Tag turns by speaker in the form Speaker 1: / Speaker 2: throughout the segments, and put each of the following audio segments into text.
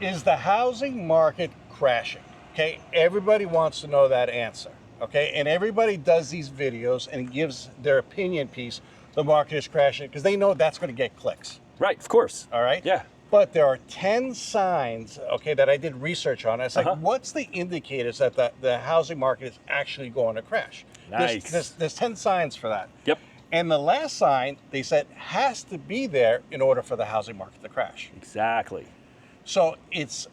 Speaker 1: Is the housing market crashing? Okay, everybody wants to know that answer. Okay, and everybody does these videos and gives their opinion piece. The market is crashing because they know that's going to get clicks.
Speaker 2: Right, of course.
Speaker 1: All right.
Speaker 2: Yeah.
Speaker 1: But there are 10 signs, okay, that I did research on. It's like, what's the indicators that the housing market is actually going to crash?
Speaker 2: Nice.
Speaker 1: There's 10 signs for that.
Speaker 2: Yep.
Speaker 1: And the last sign, they said, has to be there in order for the housing market to crash.
Speaker 2: Exactly.
Speaker 1: So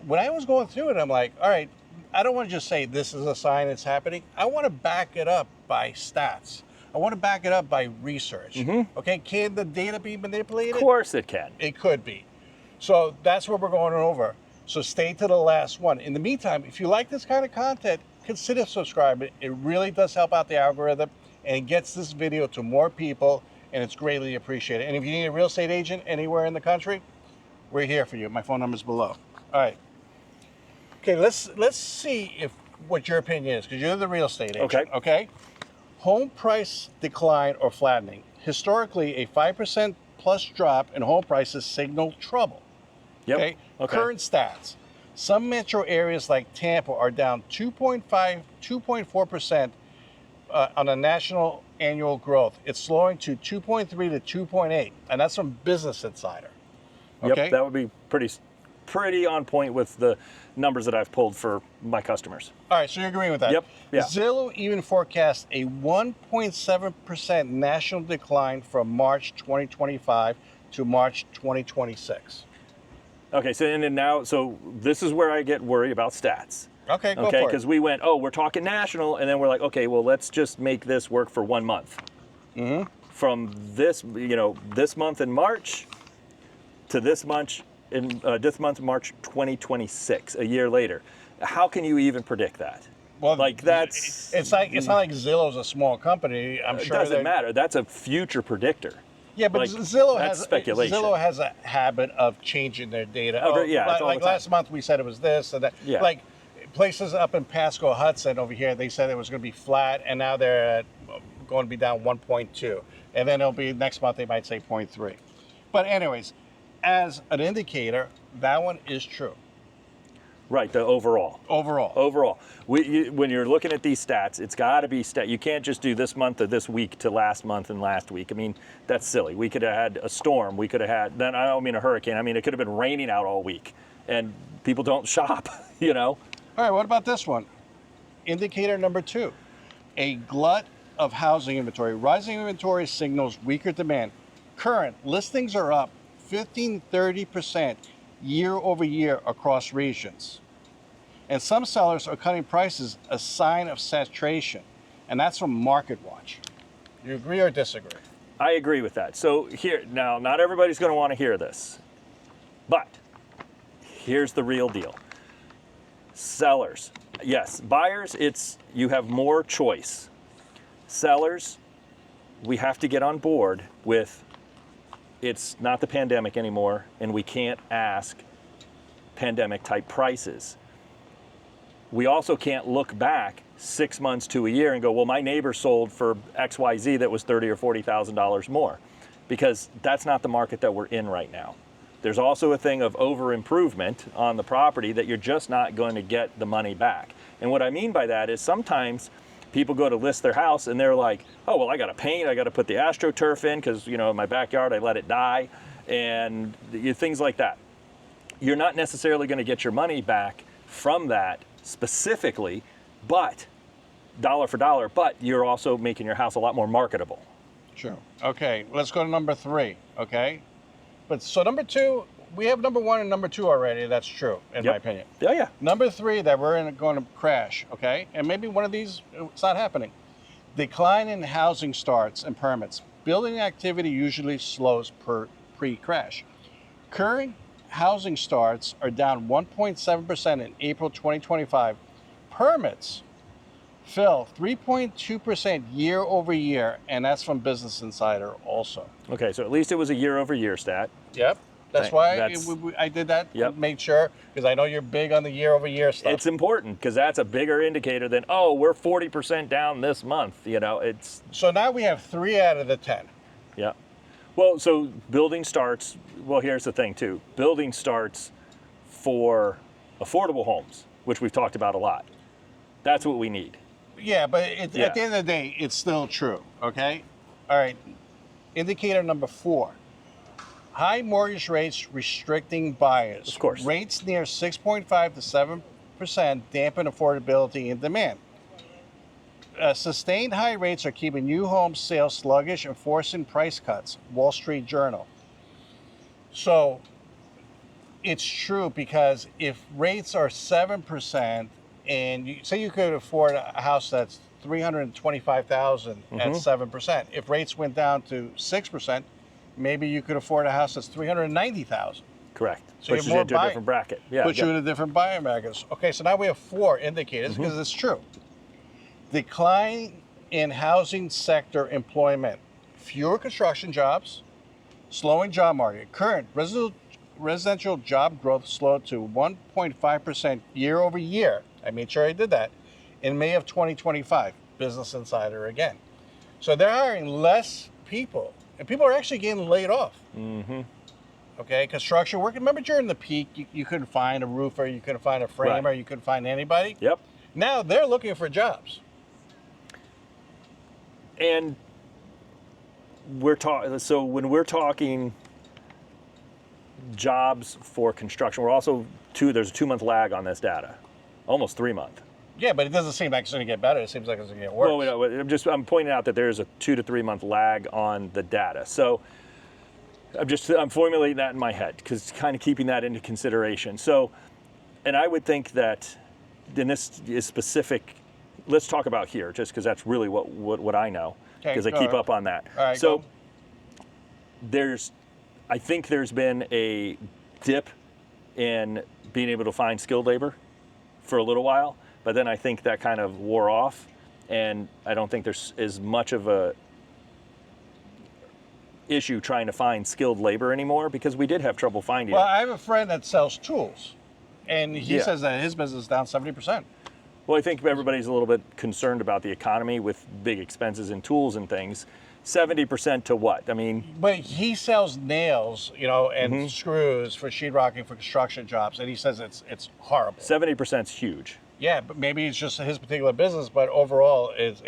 Speaker 1: when I was going through it, I'm like, all right, I don't want to just say this is a sign it's happening. I want to back it up by stats. I want to back it up by research. Okay, can the data be manipulated?
Speaker 2: Of course it can.
Speaker 1: It could be. So that's what we're going over. So stay to the last one. In the meantime, if you like this kind of content, consider subscribing. It really does help out the algorithm and it gets this video to more people, and it's greatly appreciated. And if you need a real estate agent anywhere in the country, we're here for you. My phone number is below. All right. Okay, let's see what your opinion is, because you're the real estate agent. Okay. Home price decline or flattening. Historically, a 5% plus drop in home prices signal trouble.
Speaker 2: Yep.
Speaker 1: Okay. Current stats. Some metro areas like Tampa are down 2.4% on a national annual growth. It's slowing to 2.3 to 2.8, and that's from Business Insider. Okay.
Speaker 2: Yep, that would be pretty on point with the numbers that I've pulled for my customers.
Speaker 1: All right, so you're agreeing with that?
Speaker 2: Yep. Yeah.
Speaker 1: Zillow even forecasts a 1.7% national decline from March 2025 to March 2026.
Speaker 2: Okay, so this is where I get worried about stats.
Speaker 1: Okay, go for it.
Speaker 2: Because we went, we're talking national, and then we're like, okay, well, let's just make this work for 1 month. From this month in March to this month March 2026, a year later. How can you even predict that?
Speaker 1: Well,
Speaker 2: that's
Speaker 1: it's not like Zillow's a small company. I'm sure
Speaker 2: it doesn't matter. That's a future predictor.
Speaker 1: Yeah, but Zillow has a habit of changing their data. Like last month we said it was this and that.
Speaker 2: Yeah.
Speaker 1: Like places up in Pasco Hudson over here, they said it was going to be flat, and now they're going to be down 1.2, and then it'll be next month they might say 0.3. But anyways, as an indicator, that one is true.
Speaker 2: Right, the overall.
Speaker 1: Overall.
Speaker 2: When you're looking at these stats, it's got to be you can't just do this month or this week to last month and last week. I mean, that's silly. We could have had a storm. We could have had, then I don't mean a hurricane. I mean, it could have been raining out all week, and people don't shop, All
Speaker 1: right, what about this one? Indicator number 2, a glut of housing inventory. Rising inventory signals weaker demand. Current listings are up 15-30% year over year across regions. And some sellers are cutting prices, a sign of saturation. And that's from Market Watch. You agree or disagree?
Speaker 2: I agree with that. So here, now, not everybody's going to want to hear this, but here's the real deal. Sellers, yes. Buyers, you have more choice. Sellers, we have to get on board with it's not the pandemic anymore, and we can't ask pandemic type prices. We also can't look back 6 months to a year and go, well, my neighbor sold for XYZ that was $30,000 or $40,000 more, because that's not the market that we're in right now. There's also a thing of over improvement on the property that you're just not going to get the money back. And what I mean by that is sometimes people go to list their house and they're like, oh, well, I got to paint, I got to put the AstroTurf in because, in my backyard I let it die, and things like that. You're not necessarily going to get your money back from that specifically, but dollar for dollar, but you're also making your house a lot more marketable.
Speaker 1: Sure. Okay, let's go to number 3, okay? But so number 2, we have number 1 and number 2 already. That's true, in my opinion.
Speaker 2: Yeah.
Speaker 1: Number 3, that we're going to crash, okay? And maybe one of these, it's not happening. Decline in housing starts and permits. Building activity usually slows pre-crash. Current housing starts are down 1.7% in April 2025. Permits fell 3.2% year over year, and that's from Business Insider also.
Speaker 2: Okay, so at least it was a year over year stat.
Speaker 1: Yep. That's why I did that.
Speaker 2: Yep.
Speaker 1: Made sure, because I know you're big on the year-over-year stuff.
Speaker 2: It's important because that's a bigger indicator than, we're 40% down this month. It's.
Speaker 1: So now we have 3 out of the 10.
Speaker 2: Yeah. Well, so building starts. Well, here's the thing too. Building starts for affordable homes, which we've talked about a lot. That's what we need.
Speaker 1: Yeah, but at the end of the day, it's still true, okay? All right, indicator number 4. High mortgage rates restricting buyers.
Speaker 2: Of course.
Speaker 1: Rates near 6.5 to 7% dampen affordability and demand. Sustained high rates are keeping new home sales sluggish and forcing price cuts. Wall Street Journal. So it's true, because if rates are 7% and say you could afford a house that's $325,000 at 7%, if rates went down to 6%, maybe you could afford a house that's $390,000.
Speaker 2: Correct.
Speaker 1: So
Speaker 2: Puts you into a different bracket. Yeah.
Speaker 1: Put you in a different buyer bracket. Okay, so now we have 4 indicators because it's true. Decline in housing sector employment, fewer construction jobs, slowing job market. Current residential job growth slowed to 1.5% year over year. I made sure I did that in May of 2025. Business Insider again. So they're hiring less people, and people are actually getting laid off. Okay, construction work. Remember during the peak, you couldn't find a roofer, you couldn't find a framer, you couldn't find anybody.
Speaker 2: Yep.
Speaker 1: Now they're looking for jobs.
Speaker 2: And so when we're talking jobs for construction, we're also there's a 2-month lag on this data, almost 3 month.
Speaker 1: Yeah, but it doesn't seem like it's going to get better. It seems like it's going to get worse.
Speaker 2: Well, I'm pointing out that there's a 2 to 3 month lag on the data. So I'm formulating that in my head, because kind of keeping that into consideration. So, and I would think that, and this is specific. Let's talk about here, just because that's really what I know, because I keep up on that.
Speaker 1: All right,
Speaker 2: so I think there's been a dip in being able to find skilled labor for a little while, but then I think that kind of wore off, and I don't think there's as much of a issue trying to find skilled labor anymore, because we did have trouble finding it.
Speaker 1: I have a friend that sells tools, and he says that his business is down 70%.
Speaker 2: Well, I think everybody's a little bit concerned about the economy with big expenses in tools and things. 70% to what? I mean...
Speaker 1: But he sells nails, and screws for sheetrocking for construction jobs, and he says it's horrible.
Speaker 2: 70% is huge.
Speaker 1: Yeah, but maybe it's just his particular business, but overall it's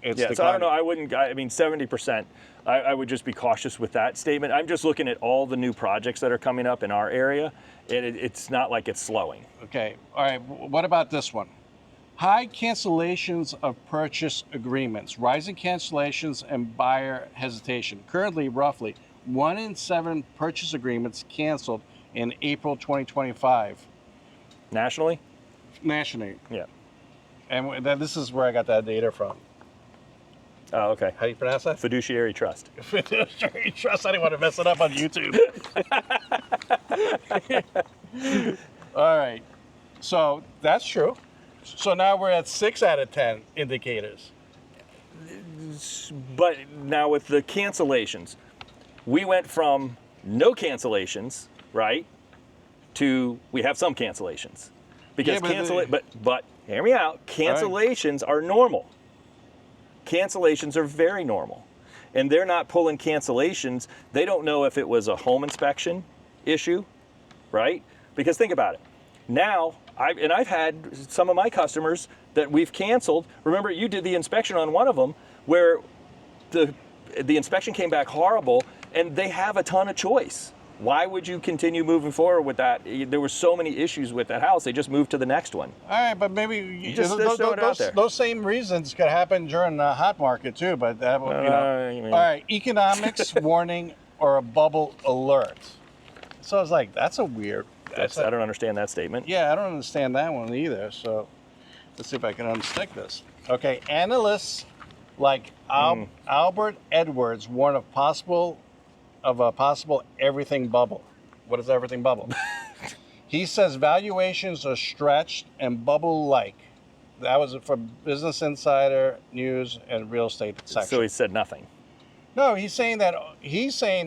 Speaker 1: declining.
Speaker 2: So I don't know. I mean, 70%. I would just be cautious with that statement. I'm just looking at all the new projects that are coming up in our area, and it's not like it's slowing.
Speaker 1: Okay. All right. What about this one? High cancellations of purchase agreements, rising cancellations and buyer hesitation. Currently, roughly 1 in 7 purchase agreements canceled in April 2025.
Speaker 2: Nationally?
Speaker 1: Nationally.
Speaker 2: Yeah.
Speaker 1: And this is where I got that data from.
Speaker 2: Oh, okay.
Speaker 1: How do you pronounce that?
Speaker 2: Fiduciary trust.
Speaker 1: Fiduciary trust. I didn't want to mess it up on YouTube. All right. So that's true. So now we're at 6 out of 10 indicators.
Speaker 2: But now with the cancellations, we went from no cancellations, right, to we have some cancellations. Because but hear me out, cancellations are normal. Cancellations are very normal. And they're not pulling cancellations. They don't know if it was a home inspection issue, right? Because think about it. Now, I've had some of my customers that we've canceled. Remember, you did the inspection on one of them where the inspection came back horrible, and they have a ton of choice. Why would you continue moving forward with that? There were so many issues with that house. They just moved to the next one.
Speaker 1: All right, but maybe
Speaker 2: those
Speaker 1: those same reasons could happen during the hot market too. But that, All right, economics warning or a bubble alert. So I was like, that's a weird.
Speaker 2: I don't understand that statement.
Speaker 1: Yeah, I don't understand that one either. So let's see if I can unstick this. Okay, analysts like Albert Edwards warn of a possible everything bubble. What is everything bubble? He says valuations are stretched and bubble-like. That was from Business Insider, News, and Real Estate section.
Speaker 2: So he said nothing.
Speaker 1: No, he's saying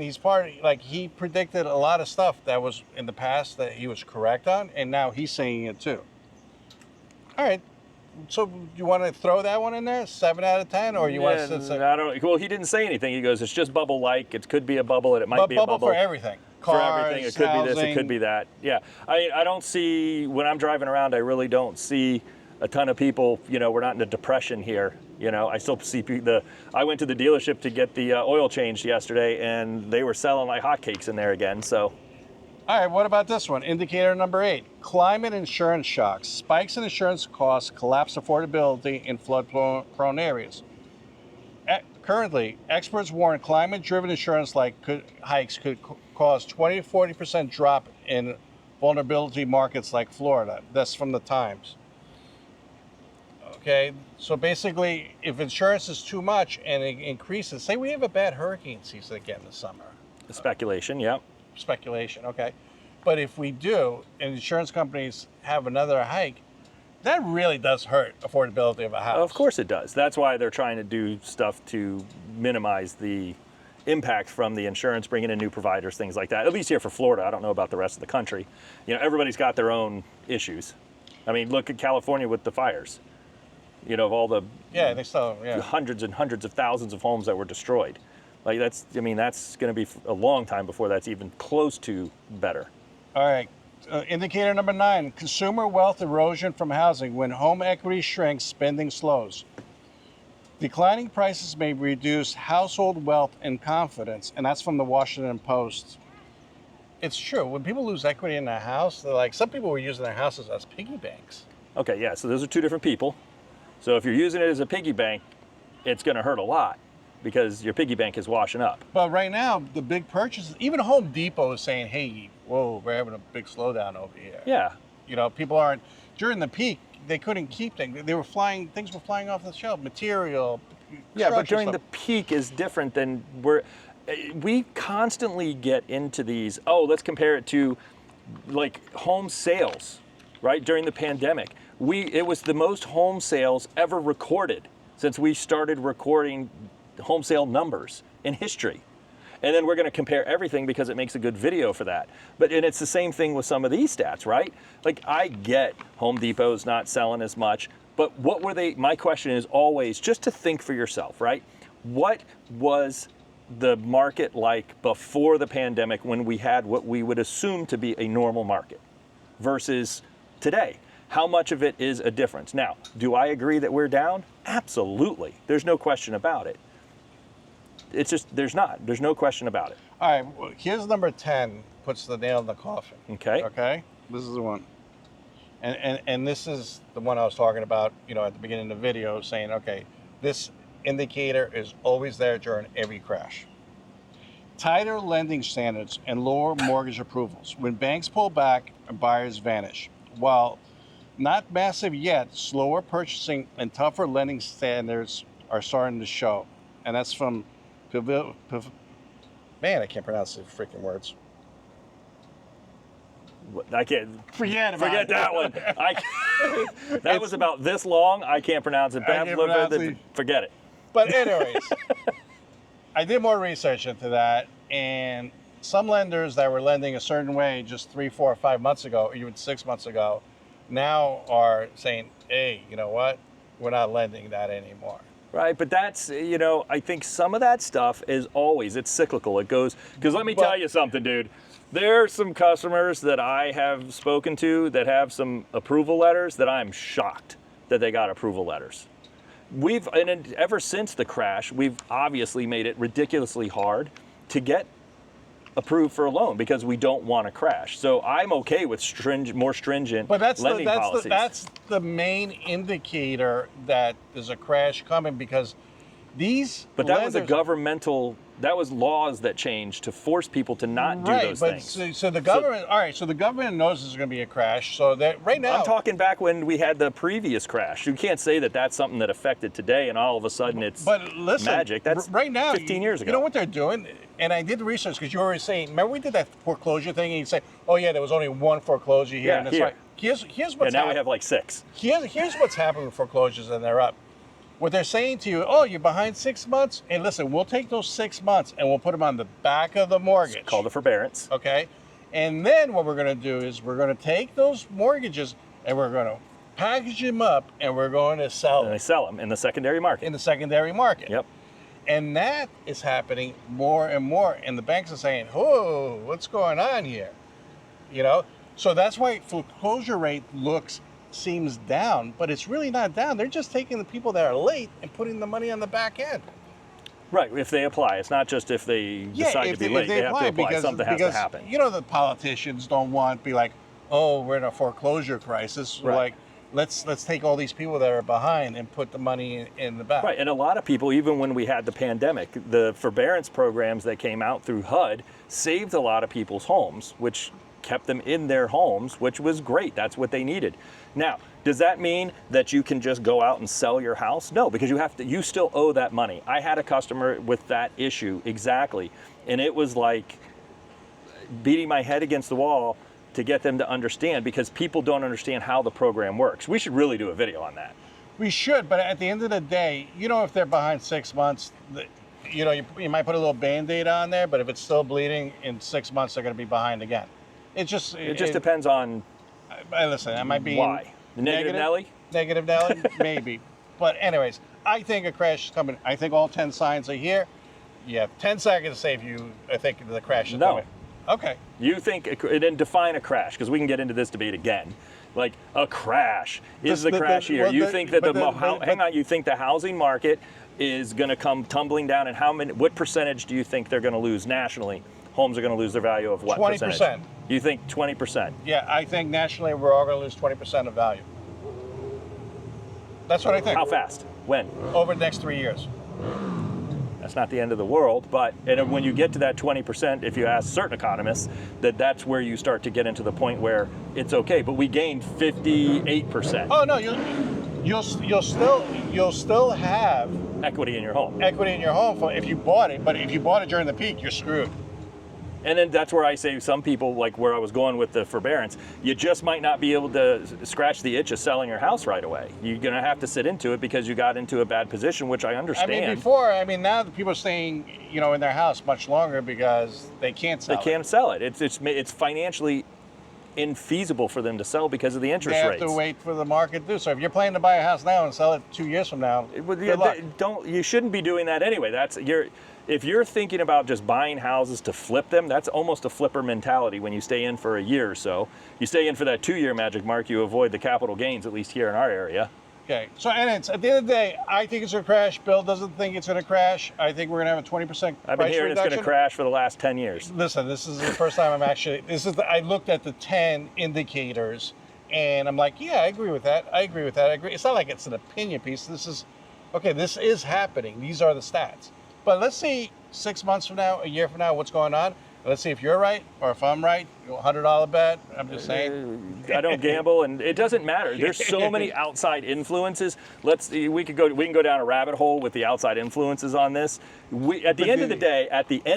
Speaker 1: he's part of, like, he predicted a lot of stuff that was in the past that he was correct on, and now he's saying it too. All right. So you want to throw that one in there, 7 out of 10, or you want to?
Speaker 2: I don't. Well, he didn't say anything. He goes, "It's just bubble-like. It could be a bubble, and it might be a bubble
Speaker 1: for everything.
Speaker 2: for everything. It could be this, it
Speaker 1: housing.
Speaker 2: could be that. Yeah, I don't see, when I'm driving around, I really don't see a ton of people, we're not in a depression here. I still see I went to the dealership to get the oil changed yesterday, and they were selling like hotcakes in there again, so.
Speaker 1: All right, what about this one? Indicator number 8, climate insurance shocks. Spikes in insurance costs collapse affordability in flood-prone areas. Currently, experts warn climate-driven insurance hikes could cause 20 to 40% drop in vulnerability markets like Florida. That's from the Times. Okay, so basically, if insurance is too much and it increases, say we have a bad hurricane season again this summer.
Speaker 2: The speculation, yeah.
Speaker 1: Speculation, okay. But if we do, and insurance companies have another hike, that really does hurt affordability of a house.
Speaker 2: Of course it does. That's why they're trying to do stuff to minimize the impact from the insurance, bringing in new providers, things like that. At least here for Florida. I don't know about the rest of the country. Everybody's got their own issues. I mean, look at California with the fires. Of all the hundreds and hundreds of thousands of homes that were destroyed. Like that's going to be a long time before that's even close to better.
Speaker 1: All right. Indicator number 9, consumer wealth erosion from housing. When home equity shrinks, spending slows. Declining prices may reduce household wealth and confidence, and that's from the Washington Post. It's true. When people lose equity in their house, they're like, some people were using their houses as piggy banks.
Speaker 2: Okay, yeah, so those are two different people. So if you're using it as a piggy bank, it's going to hurt a lot because your piggy bank is washing up.
Speaker 1: But right now, the big purchases, even Home Depot is saying, hey, whoa, we're having a big slowdown over here.
Speaker 2: Yeah.
Speaker 1: People aren't, during the peak, they couldn't keep things. Things were flying off the shelf, material.
Speaker 2: Yeah, but during
Speaker 1: stuff.
Speaker 2: the peak is different than we constantly get into these, let's compare it to like home sales, right? During the pandemic. It was the most home sales ever recorded since we started recording home sale numbers in history. And then we're going to compare everything because it makes a good video for that. And it's the same thing with some of these stats, right? Like I get Home Depot's not selling as much, but what were they? My question is always just to think for yourself, right? What was the market like before the pandemic when we had what we would assume to be a normal market versus today? How much of it is a difference? Now, do I agree that we're down? Absolutely. There's no question about it. It's just, there's no question about it.
Speaker 1: All right, well, here's number 10, puts the nail in the coffin.
Speaker 2: Okay.
Speaker 1: Okay, this is the one. And this is the one I was talking about, at the beginning of the video, saying, okay, this indicator is always there during every crash. Tighter lending standards and lower mortgage approvals. When banks pull back, buyers vanish. While not massive yet, slower purchasing and tougher lending standards are starting to show. And that's from man, I can't pronounce the freaking words.
Speaker 2: I can't.
Speaker 1: Forget
Speaker 2: that one. That was about this long. I can't pronounce it. Forget it.
Speaker 1: But anyways, I did more research into that, and some lenders that were lending a certain way just 3, 4, 5 months ago, or even 6 months ago, now are saying, hey, you know what? We're not lending that anymore.
Speaker 2: Right, but that's, I think some of that stuff is it's cyclical. It goes, because let me tell you something, dude. There are some customers that I have spoken to that have some approval letters that I'm shocked that they got approval letters. Ever since the crash, we've obviously made it ridiculously hard to get approved for a loan because we don't want to crash. So I'm okay with more stringent lending policies.
Speaker 1: That's the main indicator that there's a crash coming because these
Speaker 2: But that was laws that changed to force people to not do those things.
Speaker 1: So the government, so the government knows there's going to be a crash. So that right now,
Speaker 2: I'm talking back when we had the previous crash. You can't say that that's something that affected today and all of a sudden it's magic. That's
Speaker 1: right now,
Speaker 2: 15 years ago.
Speaker 1: You know what they're doing? And I did the research because you were saying, remember we did that foreclosure thing and you say, oh yeah, there was only one foreclosure here.
Speaker 2: Yeah,
Speaker 1: and it's
Speaker 2: here.
Speaker 1: like, here's what's
Speaker 2: now we have like 6.
Speaker 1: Here's what's happening with foreclosures and they're up. What they're saying to you, oh, you're behind 6 months? Hey, listen, we'll take those 6 months and we'll put them on the back of the mortgage.
Speaker 2: It's called the forbearance.
Speaker 1: Okay? And then what we're going to do is we're going to take those mortgages and we're going to package them up and we're going to sell them.
Speaker 2: And they sell them in the secondary market.
Speaker 1: In the secondary market.
Speaker 2: Yep.
Speaker 1: And that is happening more and more. And the banks are saying, "Oh, what's going on here?" You know? So that's why foreclosure rate seems down, but it's really not down. They're just taking the people that are late and putting the money on the back end.
Speaker 2: Right, if they apply. It's not just if they decide to be late. They have to apply. Something has to happen.
Speaker 1: You know, the politicians don't want to be like, "Oh, we're in a foreclosure crisis."
Speaker 2: Right.
Speaker 1: Like, let's take all these people that are behind and put the money in the back.
Speaker 2: Right, and a lot of people, even when we had the pandemic, the forbearance programs that came out through HUD saved a lot of people's homes, which kept them in their homes, which was great. That's what they needed. Now, does that mean that you can just go out and sell your house? No, because you still owe that money. I had a customer with that issue exactly, and it was like beating my head against the wall to get them to understand, because people don't understand how the program works. We should really do a video on that.
Speaker 1: We should, but at the end of the day, you know, if they're behind 6 months, you know, you might put a little Band-Aid on there, but if it's still bleeding in 6 months, they're going to be behind again. It just
Speaker 2: depends on
Speaker 1: listen, am I being
Speaker 2: why. Negative Nelly?
Speaker 1: Negative Nelly? Maybe. But anyways, I think a crash is coming. I think all 10 signs are here. You have 10 seconds to say if you think the crash is coming. Okay.
Speaker 2: You think, and then define a crash, because we can get into this debate again. Like, a crash. Is the crash here? You think that you think the housing market is going to come tumbling down, and what percentage do you think they're going to lose nationally? Homes are going to lose their value of what
Speaker 1: 20%.
Speaker 2: percentage? You think 20%?
Speaker 1: Yeah, I think nationally we're all going to lose 20% of value. That's what I think.
Speaker 2: How fast? When?
Speaker 1: Over the next 3 years.
Speaker 2: That's not the end of the world, but when you get to that 20%, if you ask certain economists, that's where you start to get into the point where it's okay. But we gained 58%.
Speaker 1: Oh no, you'll still have
Speaker 2: equity in your home.
Speaker 1: Equity in your home if you bought it, but if you bought it during the peak, you're screwed.
Speaker 2: And then that's where I say some people, like where I was going with the forbearance, you just might not be able to scratch the itch of selling your house right away. You're going to have to sit into it because you got into a bad position, which I understand.
Speaker 1: Now the people are staying, you know, in their house much longer because they can't sell it.
Speaker 2: They can't sell it. It's financially infeasible for them to sell because of the interest rates.
Speaker 1: They have to wait for the market to do so. If you're planning to buy a house now and sell it 2 years from now, good luck.
Speaker 2: You shouldn't be doing that anyway. If you're thinking about just buying houses to flip them, that's almost a flipper mentality when you stay in for a year or so. You stay in for that 2-year magic mark, you avoid the capital gains, at least here in our area.
Speaker 1: Okay, so and it's at the end of the day, I think it's going to crash. Bill doesn't think it's going to crash. I think we're going to have a 20% price reduction.
Speaker 2: I've been hearing it's going to crash for the last 10 years.
Speaker 1: Listen, this is the first time I looked at the 10 indicators, and I'm like, yeah, I agree with that. I agree. It's not like it's an opinion piece. This is happening. These are the stats. But let's see 6 months from now, a year from now, what's going on. Let's see if you're right or if I'm right. $100 bet. I'm just saying.
Speaker 2: I don't gamble, and it doesn't matter. There's so many outside influences. We can go down a rabbit hole with the outside influences on this. At the end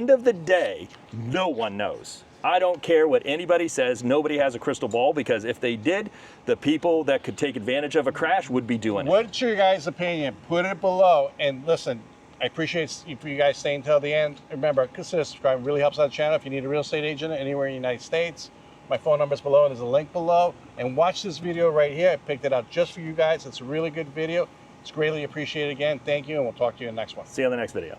Speaker 2: of the day, no one knows. I don't care what anybody says. Nobody has a crystal ball, because if they did, the people that could take advantage of a crash would be doing it.
Speaker 1: What's your guys' opinion? Put it below. And listen, I appreciate you guys staying till the end. Remember, consider subscribing. It really helps out the channel. If you need a real estate agent anywhere in the United States, my phone number is below, and there's a link below. And watch this video right here. I picked it out just for you guys. It's a really good video. It's greatly appreciated again. Thank you, and we'll talk to you in the next one.
Speaker 2: See you on the next video.